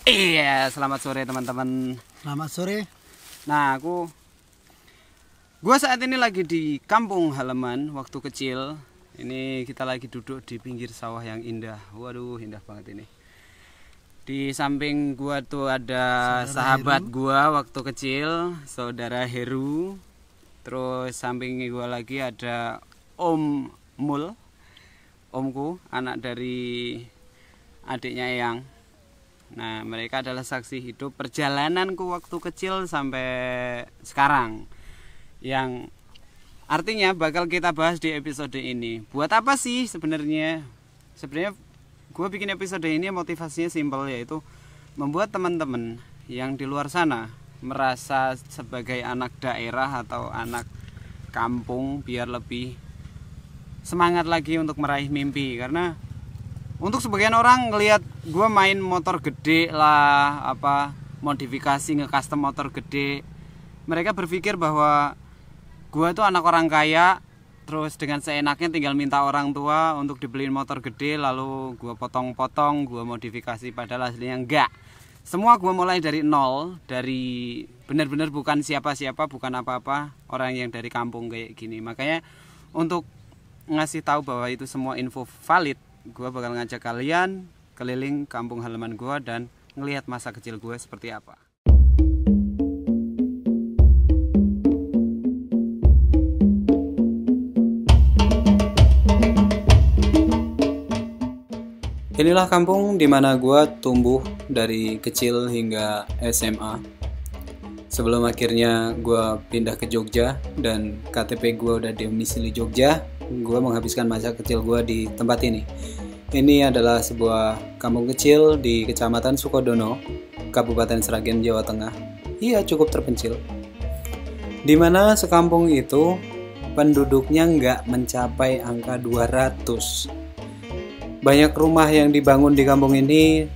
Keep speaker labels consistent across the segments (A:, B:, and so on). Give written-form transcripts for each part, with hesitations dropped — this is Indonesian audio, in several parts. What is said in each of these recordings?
A: Iya, selamat sore teman-teman.
B: Selamat sore.
A: Nah, gua saat ini lagi di kampung halaman waktu kecil. Ini kita lagi duduk di pinggir sawah yang indah. Waduh, indah banget ini. Di samping gua tuh ada sahabat gua waktu kecil, saudara Heru. Terus samping gua lagi ada Om Mul, omku, anak dari adiknya Eyang. Nah, mereka adalah saksi hidup perjalananku waktu kecil sampai sekarang, yang artinya bakal kita bahas di episode ini. Buat apa sih sebenarnya? Sebenarnya gue bikin episode ini motivasinya simpel, yaitu membuat teman-teman yang di luar sana merasa sebagai anak daerah atau anak kampung biar lebih semangat lagi untuk meraih mimpi. Karena untuk sebagian orang ngelihat gue main motor gede lah, modifikasi nge-custom motor gede, mereka berpikir bahwa gue tuh anak orang kaya, terus dengan seenaknya tinggal minta orang tua untuk dibeliin motor gede, lalu gue potong-potong, gue modifikasi. Padahal aslinya enggak. Semua gue mulai dari nol, dari benar-benar bukan siapa-siapa, bukan apa-apa, orang yang dari kampung kayak gini. Makanya untuk ngasih tahu bahwa itu semua info valid, gue bakal ngajak kalian keliling kampung halaman gue dan ngelihat masa kecil gue seperti apa. Inilah kampung di mana gue tumbuh dari kecil hingga SMA. Sebelum akhirnya gue pindah ke Jogja dan KTP gue udah domisili Jogja, gue menghabiskan masa kecil gue di tempat ini. Ini adalah sebuah kampung kecil di Kecamatan Sukodono, Kabupaten Sragen, Jawa Tengah. Iya, cukup terpencil. Dimana sekampung itu penduduknya nggak mencapai angka 200. Banyak rumah yang dibangun di kampung ini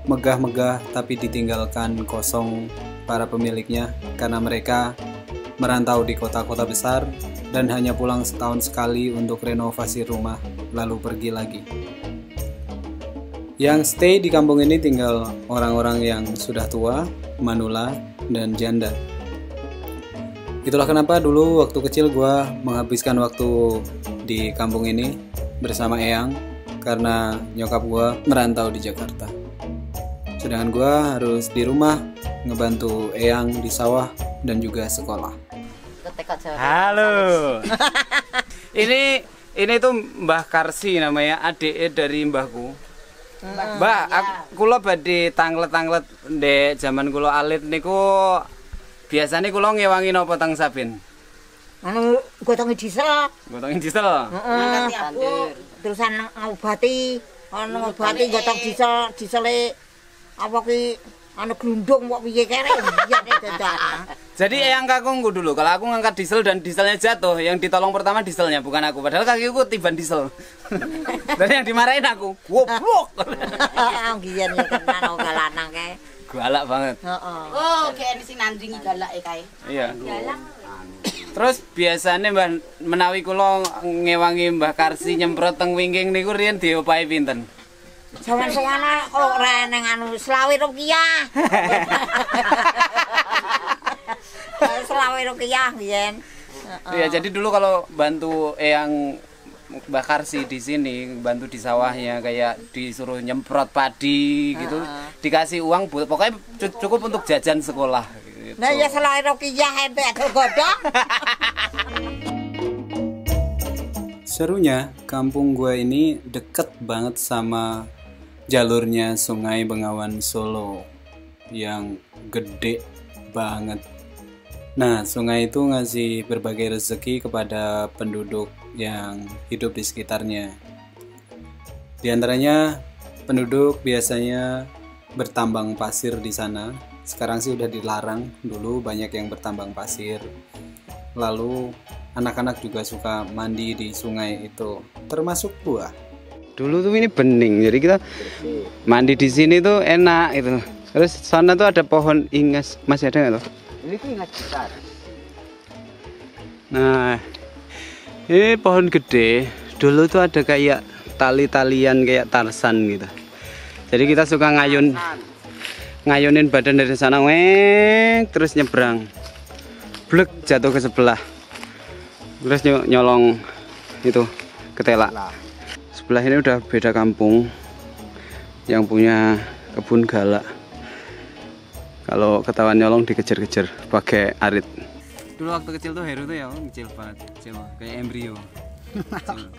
A: megah-megah tapi ditinggalkan kosong para pemiliknya karena mereka merantau di kota-kota besar dan hanya pulang setahun sekali untuk renovasi rumah lalu pergi lagi. Yang stay di kampung ini tinggal orang-orang yang sudah tua, manula, dan janda. Itulah kenapa dulu waktu kecil gue menghabiskan waktu di kampung ini bersama Eyang, karena nyokap gue merantau di Jakarta. Sedangkan gue harus di rumah ngebantu Eyang di sawah dan juga sekolah. Halo. ini tuh Mbah Karsi namanya, adik dari mbahku. Mbak, kula badhe tanglet-tanglet ndek jaman kula alit niku biasane kula ngewangi napa teng Sabin?
B: Anu gotongi diesel.
A: Gotongi diesel.
B: Heeh. Terusan ngobati, ngobati gotong diesele apa ki anu glundung kok piye kere iya dadak.
A: Jadi Eyang kakungku dulu kalau aku ngangkat diesel dan dieselnya jatuh, yang ditolong pertama dieselnya bukan aku, padahal kakiku tiban diesel. Dan yang dimarahin aku, goblok.
B: Giyen ya tenan ora lanang kae.
A: Galak banget.
B: Heeh.
C: Oh, kayak sing nandringi galake kae.
A: Iya. Terus biasanya Mbah menawi kula ngewangi Mbah Karsi nyemprot teng wingking niku riyen diopahi pinten?
B: Jaman sewana ora nang anu Rp20. Rp20 biyen.
A: Iya, jadi dulu kalau bantu Eyang Mbah Karsi di sini, bantu di sawahnya kayak disuruh nyemprot padi gitu, dikasih uang pokoknya cukup untuk jajan sekolah gitu.
B: Nah ya Rp20 ente godhong.
A: Serunya kampung gue ini deket banget sama jalurnya Sungai Bengawan Solo yang gede banget. Nah, sungai itu ngasih berbagai rezeki kepada penduduk yang hidup di sekitarnya. Di antaranya penduduk biasanya bertambang pasir di sana. Sekarang sih udah dilarang, dulu banyak yang bertambang pasir. Lalu anak-anak juga suka mandi di sungai itu, termasuk gua. Dulu tuh ini bening, jadi kita mandi di sini tuh enak gitu. Terus sana tuh ada pohon ingas, masih ada nggak tuh?
B: Ini tuh ingat besar.
A: Nah, ini pohon gede. Dulu tuh ada kayak tali-talian kayak Tarsan gitu. Jadi kita suka ngayun ngayunin badan dari sana, terus nyebrang, blek jatuh ke sebelah, terus nyolong itu ketela. Sebelah ini udah beda kampung, yang punya kebun galak. Kalau ketahuan nyolong dikejar-kejar pakai arit. Dulu waktu kecil tuh Heru tuh ya kecil banget, kecil kayak embrio, kecil.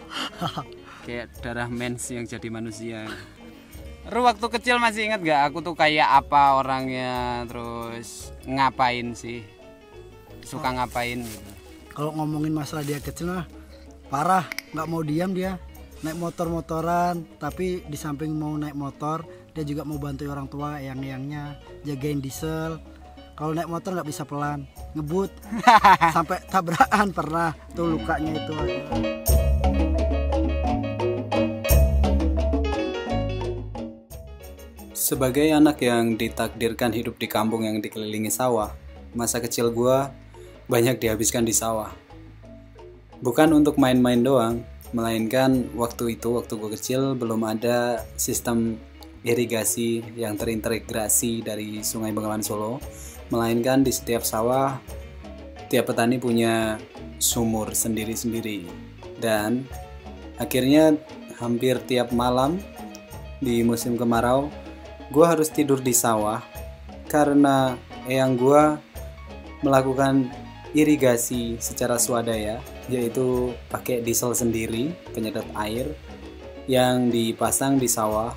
A: Kayak darah mens yang jadi manusia. Ru waktu kecil masih inget gak aku tuh kayak apa orangnya, terus ngapain sih, suka ngapain gitu.
D: Kalau ngomongin masalah dia kecil mah parah, nggak mau diam dia, naik motor-motoran, tapi di samping mau naik motor dia juga mau bantu orang tua yang-yangnya jagain diesel. Kalau naik motor nggak bisa pelan, ngebut sampai tabrakan pernah tuh lukanya itu.
A: Sebagai anak yang ditakdirkan hidup di kampung yang dikelilingi sawah, masa kecil gua banyak dihabiskan di sawah. Bukan untuk main-main doang, melainkan waktu gua kecil belum ada sistem irigasi yang terintegrasi dari Sungai Bengawan Solo, melainkan di setiap sawah tiap petani punya sumur sendiri-sendiri. Dan akhirnya hampir tiap malam di musim kemarau gue harus tidur di sawah karena eyang gue melakukan irigasi secara swadaya, yaitu pakai diesel sendiri penyedot air yang dipasang di sawah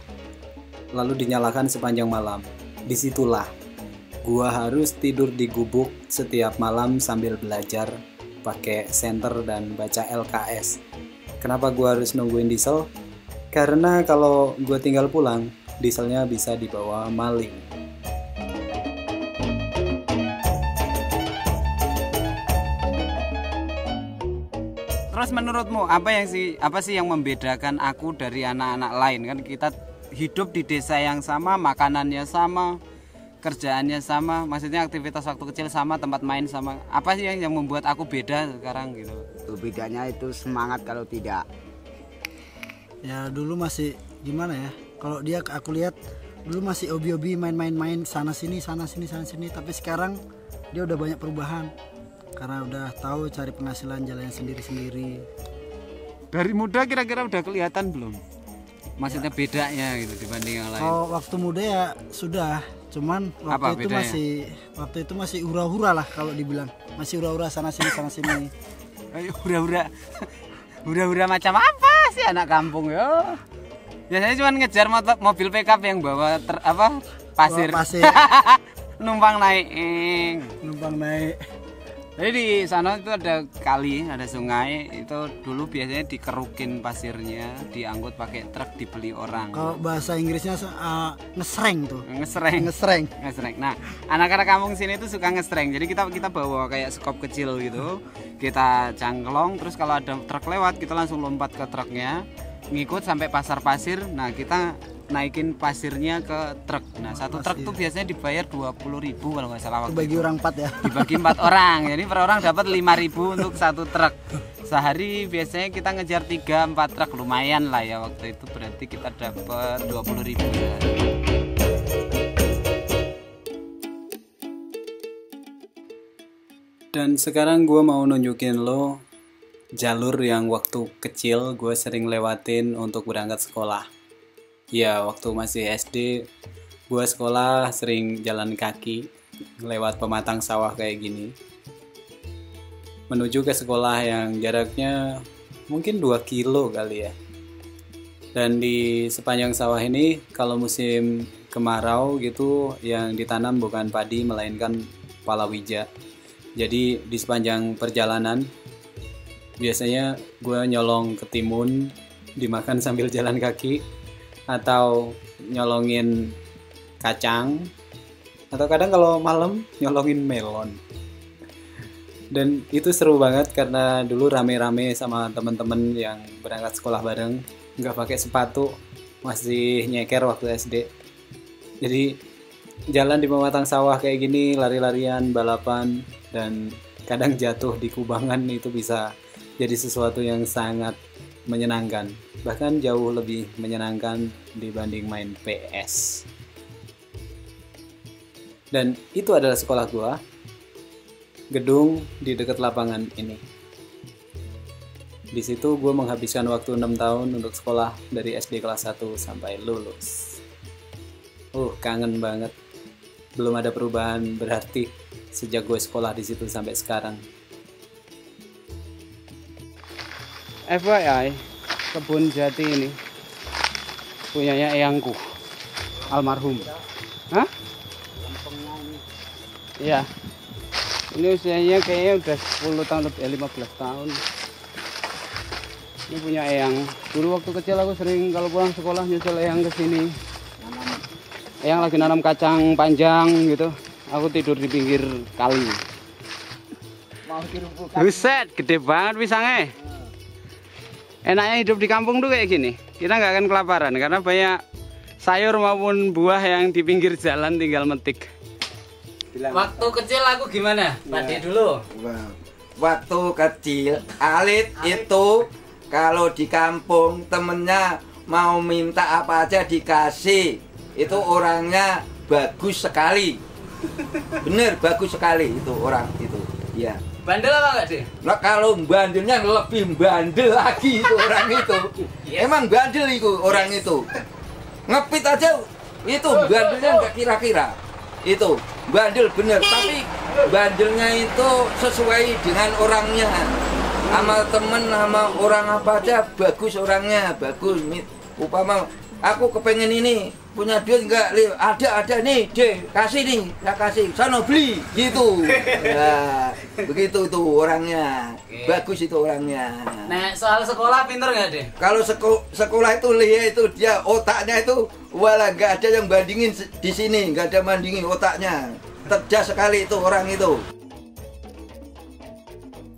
A: lalu dinyalakan sepanjang malam. Disitulah gue harus tidur di gubuk setiap malam sambil belajar pakai senter dan baca LKS. Kenapa gue harus nungguin diesel? Karena kalau gue tinggal pulang, dieselnya bisa dibawa maling. Terus menurutmu apa sih yang membedakan aku dari anak-anak lain? Kan kita hidup di desa yang sama, makanannya sama, kerjaannya sama, maksudnya aktivitas waktu kecil sama, tempat main sama. Apa sih yang membuat aku beda sekarang gitu?
E: Bedanya itu semangat kalau tidak.
D: Ya dulu masih gimana ya? Kalau dia aku lihat dulu masih hobi-hobi main-main sana sini, tapi sekarang dia udah banyak perubahan karena udah tahu cari penghasilan jalannya sendiri-sendiri.
A: Dari muda kira-kira udah kelihatan belum? Maksudnya ya, bedanya gitu dibanding yang lain.
D: Kalau waktu muda ya sudah, cuman waktu itu masih hura-hura lah kalau dibilang. Masih hura-hura sana sini.
A: Ayo hura-hura macam apa sih anak kampung ya? Biasanya cuma ngejar mobil pickup yang bawa pasir. Numpang naik. Jadi di sana itu ada kali, ada sungai, itu dulu biasanya dikerukin pasirnya, diangkut pakai truk, dibeli orang.
D: Kalau bahasa Inggrisnya ngesreng tuh.
A: Ngesreng. Nah, anak-anak kampung sini tuh suka ngesreng. Jadi kita bawa kayak skop kecil gitu. Kita cangklong, terus kalau ada truk lewat, kita langsung lompat ke truknya, ngikut sampai pasar pasir. Nah, kita naikin pasirnya ke truk. Nah, satu truk tuh biasanya dibayar 20.000 kalau nggak salah waktu
D: dibagi
A: itu.
D: Orang 4 ya.
A: Dibagi 4 orang. Jadi per orang dapat 5.000 untuk satu truk. Sehari biasanya kita ngejar 3-4 truk, lumayan lah ya waktu itu, berarti kita dapat 20.000 ya. Dan sekarang gue mau nunjukin lo jalur yang waktu kecil gue sering lewatin untuk berangkat sekolah. Ya, waktu masih SD, gue sekolah sering jalan kaki lewat pematang sawah kayak gini, menuju ke sekolah yang jaraknya mungkin 2 kilo kali ya. Dan di sepanjang sawah ini kalau musim kemarau gitu, yang ditanam bukan padi melainkan palawija. Jadi di sepanjang perjalanan biasanya gue nyolong ketimun dimakan sambil jalan kaki, atau nyolongin kacang, atau kadang kalau malam nyolongin melon. Dan itu seru banget karena dulu rame-rame sama temen-temen yang berangkat sekolah bareng, nggak pakai sepatu, masih nyeker waktu SD. Jadi jalan di pematang sawah kayak gini, lari-larian, balapan, dan kadang jatuh di kubangan, itu bisa jadi sesuatu yang sangat menyenangkan, bahkan jauh lebih menyenangkan dibanding main PS. Dan itu adalah sekolah gua, gedung di dekat lapangan ini. Di situ gue menghabiskan waktu 6 tahun untuk sekolah dari SD kelas 1 sampai lulus. Kangen banget. Belum ada perubahan berarti sejak gue sekolah di situ sampai sekarang. FYI, kebun jati ini punyanya eyangku, almarhum. Hah? Iya. Ini usianya kayaknya udah 10 tahun lebih, 15 tahun. Ini punya eyang. Dulu waktu kecil aku sering kalau pulang sekolah nyusul eyang ke sini. Eyang lagi nanam kacang panjang gitu. Aku tidur di pinggir kali. Buset, gede banget pisangnya. Enaknya hidup di kampung tuh kayak gini. Kita nggak akan kelaparan karena banyak sayur maupun buah yang di pinggir jalan tinggal metik. Waktu kecil aku gimana? Pade dulu.
F: Waktu kecil Alit itu kalau di kampung temennya mau minta apa aja dikasih. Itu orangnya bagus sekali. Bener, bagus sekali itu orang itu. Ya.
A: Bandel apa enggak sih?
F: Nah, kalau bandelnya lebih bandel lagi itu orang itu. Yes. Emang bandel itu orang itu. Ngepit aja itu bandelnya nggak kira-kira. Itu bandel bener, tapi bandelnya itu sesuai dengan orangnya. Sama temen, sama orang apa aja bagus orangnya, bagus. Upama aku kepengen ini, punya duit enggak? Ada nih, kasih nih, saya kasih, sana beli, gitu. Nah, begitu itu orangnya, bagus itu orangnya.
A: Nah, soal sekolah pinter nggak deh?
F: Kalau sekolah itu lihat itu dia otaknya itu, walah nggak ada yang bandingin di sini, nggak ada bandingin otaknya, cerdas sekali itu orang itu.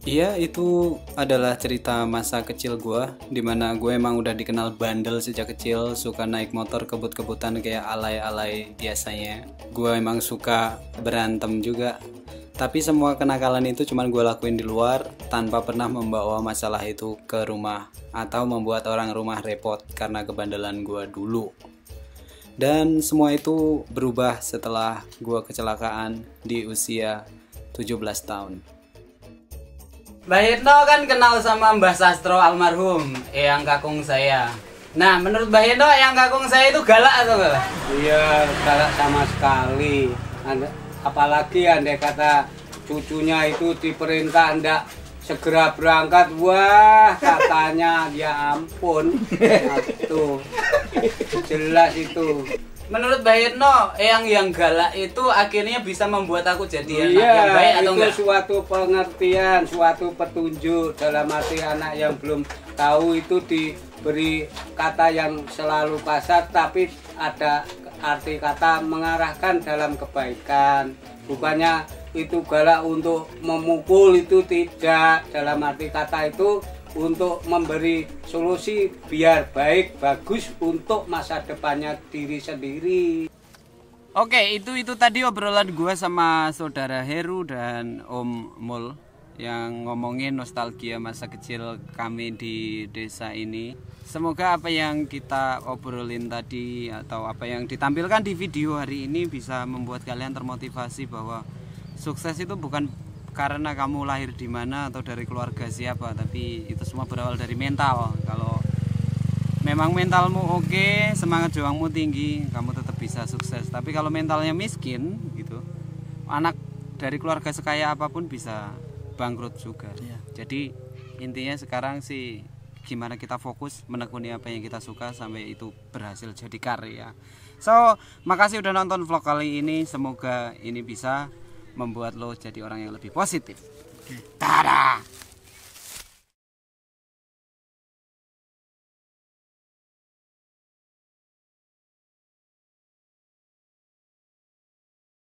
A: Iya, itu adalah cerita masa kecil gue, dimana gue emang udah dikenal bandel sejak kecil, suka naik motor kebut-kebutan kayak alay-alay biasanya. Gue emang suka berantem juga, tapi semua kenakalan itu cuman gue lakuin di luar, tanpa pernah membawa masalah itu ke rumah, atau membuat orang rumah repot karena kebandelan gue dulu. Dan semua itu berubah setelah gue kecelakaan di usia 17 tahun. Mbak Hitno kan kenal sama Mbah Sastro almarhum, eyang kakung saya. Nah, menurut Mbak Hitno, eyang kakung saya itu galak atau enggak?
G: Iya, galak sama sekali. Apalagi andai kata cucunya itu diperintah ndak segera berangkat, wah katanya ya ampun. Itu jelas itu.
A: Menurut Mbak Hitno, yang galak itu akhirnya bisa membuat aku jadi anak yang baik atau enggak?
G: Itu suatu pengertian, suatu petunjuk. Dalam arti anak yang belum tahu itu diberi kata yang selalu kasar, tapi ada arti kata mengarahkan dalam kebaikan. Bukannya itu galak untuk memukul, itu tidak. Dalam arti kata itu untuk memberi solusi biar baik, bagus untuk masa depannya diri sendiri.
A: Oke, itu tadi obrolan gue sama saudara Heru dan Om Mul yang ngomongin nostalgia masa kecil kami di desa ini. Semoga apa yang kita obrolin tadi atau apa yang ditampilkan di video hari ini bisa membuat kalian termotivasi bahwa sukses itu bukan karena kamu lahir di mana atau dari keluarga siapa, tapi itu semua berawal dari mental. Kalau memang mentalmu oke, semangat juangmu tinggi, kamu tetap bisa sukses. Tapi kalau mentalnya miskin gitu, anak dari keluarga sekaya apapun bisa bangkrut juga. Jadi intinya sekarang sih gimana kita fokus menekuni apa yang kita suka sampai itu berhasil jadi karya. So, makasih udah nonton vlog kali ini. Semoga ini bisa membuat lo jadi orang yang lebih positif. Dadah.